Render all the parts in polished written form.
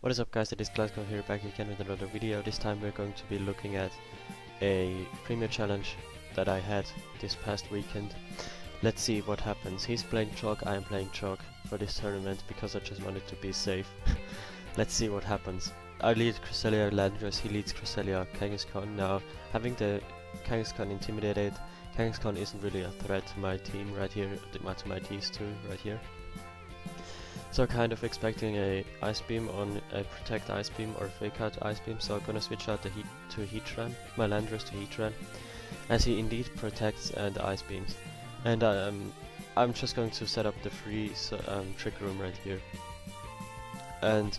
What is up guys, it is Glasgow here, back again with another video. This time we're going to be looking at a premier challenge that I had this past weekend. Let's see what happens. He's playing Chalk, I am playing Chalk for this tournament because I just wanted to be safe. Let's see what happens. I lead Cresselia Landress, he leads Cresselia Kangaskhan. Now, having the Kangaskhan intimidated, Kangaskhan isn't really a threat to my team right here, to my Ts2 right here. So kind of expecting a Ice Beam on a Protect Ice Beam or Fake Out Ice Beam, so I'm gonna switch out the Heatran, my Landorus to Heatran, as he indeed protects and Ice Beams. And I'm just going to set up the free Trick Room right here. And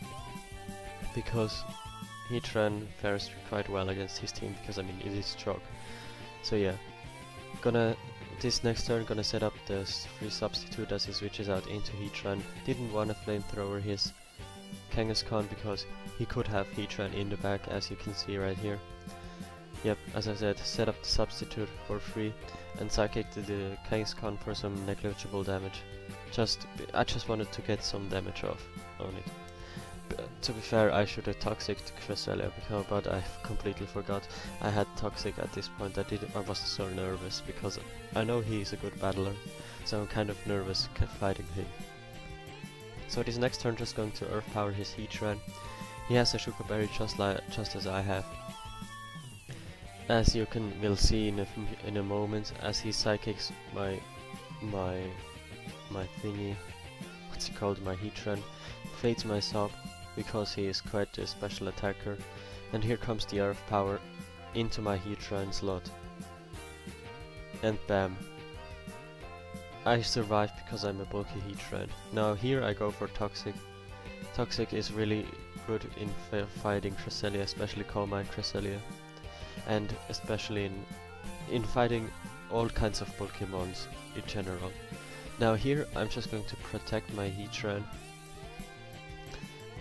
because Heatran fares quite well against his team, because I mean it is Chalk. So yeah, this next turn gonna set up the free substitute as he switches out into Heatran. Didn't want to flamethrower his Kangaskhan because he could have Heatran in the back, as you can see right here. Yep, as I said, set up the substitute for free and psychic the Kangaskhan for some negligible damage. I just wanted to get some damage off on it. To be fair, I should have Toxic to Cresselia, but I completely forgot I had Toxic at this point. I was so nervous because I know he is a good battler, so I'm kind of nervous fighting him. So this next turn just going to Earth Power his Heatran. He has a Sugar Berry just as I have. As you will see in a moment, as he psychics my thingy, what's it called, my Heatran, fades my Sop, because he is quite a special attacker, and here comes the Earth Power into my Heatran slot, and bam, I survived because I'm a bulky Heatran. Now here I go for Toxic. Toxic is really good in fighting Cresselia, especially Calm Mind Cresselia, and especially in fighting all kinds of Pokémons in general. Now here I'm just going to protect my Heatran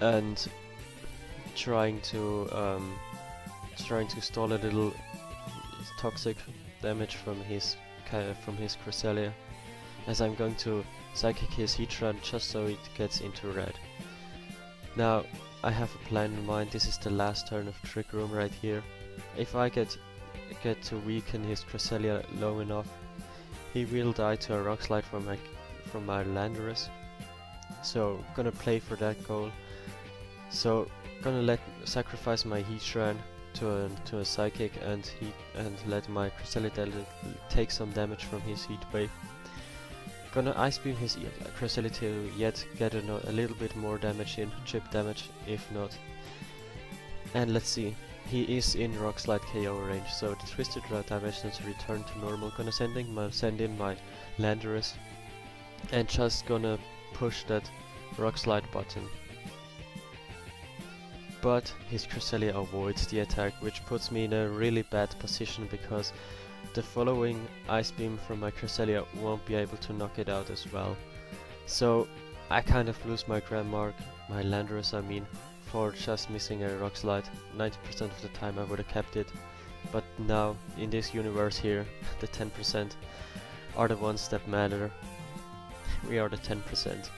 and trying to stall a little toxic damage from his Cresselia, as I'm going to psychic his Heatran just so it gets into red. Now I have a plan in mind. This is the last turn of Trick Room right here. If I get to weaken his Cresselia low enough, he will die to a Rock Slide from my Landorus. So gonna play for that goal. So gonna sacrifice my Heatran to a Psychic and let my Cresselia take some damage from his Heat Wave. Gonna Ice Beam his Cresselia to yet get a little bit more damage in, chip damage if not. And let's see, he is in Rock Slide KO range, so the Twisted Dimensions return to normal. Gonna send in my Landorus and just gonna push that Rock Slide button. But his Cresselia avoids the attack, which puts me in a really bad position because the following Ice Beam from my Cresselia won't be able to knock it out as well. So I kind of lose my Grand Mark, my Landorus I mean, for just missing a Rock Slide. 90% of the time I would have kept it, but now in this universe here, the 10% are the ones that matter. We are the 10%.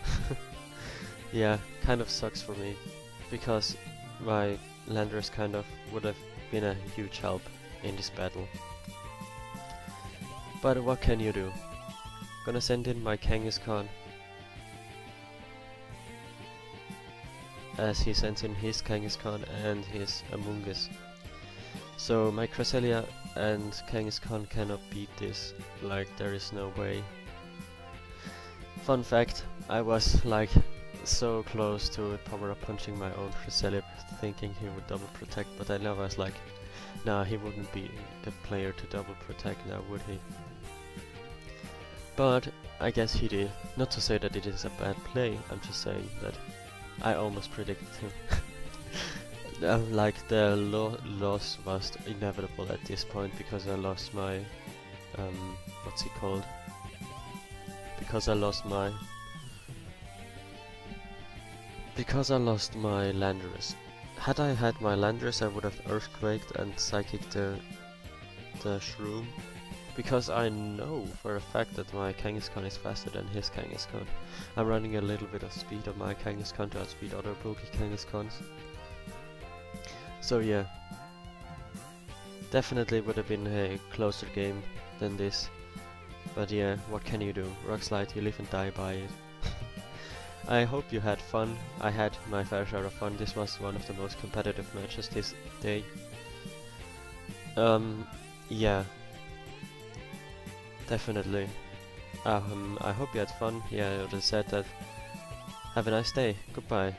Yeah, kind of sucks for me, because my Landorus kind of would have been a huge help in this battle. But what can you do? Gonna send in my Kangaskhan, as he sends in his Kangaskhan and his Amoonguss. So my Cresselia and Kangaskhan cannot beat this, like there is no way. Fun fact, I was like so close to power up punching my own Cresselia, thinking he would double protect, but I was like, nah, he wouldn't be the player to double protect now, would he? But I guess he did. Not to say that it is a bad play, I'm just saying that I almost predicted him. Like the loss was inevitable at this point because I lost my what's it called? Because I lost my Landorus. Had I had my Landorus, I would have Earthquaked and Psychic the Shroom, Because I know for a fact that my Kangaskhan is faster than his Kangaskhan. I'm running a little bit of speed on my Kangaskhan to outspeed other Kangaskhan's. So yeah, definitely would have been a closer game than this. But yeah, what can you do? Rock Slide, you live and die by it. I hope you had fun. I had my fair share of fun. This was one of the most competitive matches this day. Yeah. Definitely. I hope you had fun. Yeah, I already said that. Have a nice day. Goodbye.